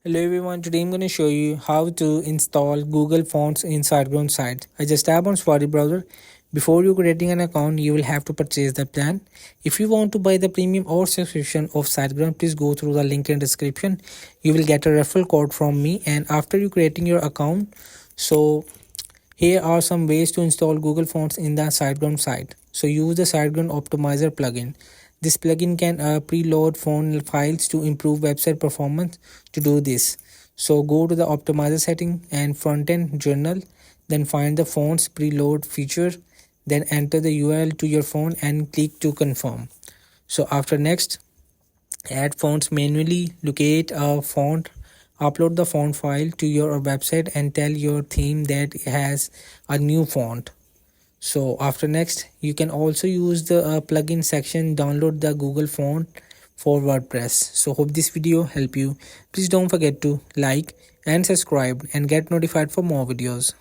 Hello everyone, today I'm going to show you how to install Google Fonts in siteground site. I just tap on Safari browser. Before you creating an account, you will have to purchase the plan. If you want to buy the premium or subscription of siteground, please go through the link in description. You will get a referral code from me, and after you creating your account, so here are some ways to install Google Fonts in the SiteGround site. So use the SiteGround Optimizer plugin. This plugin can preload font files to improve website performance. To do this, so go to the optimizer setting and front-end journal, then find the fonts preload feature, then enter the URL to your phone and click to confirm. So after next, add fonts manually, locate a font, upload the font file to your website and tell your theme that it has a new font. So after next, you can also use the plugin section, download the Google font for WordPress. So hope this video help you. Please don't forget to like and subscribe and get notified for more videos.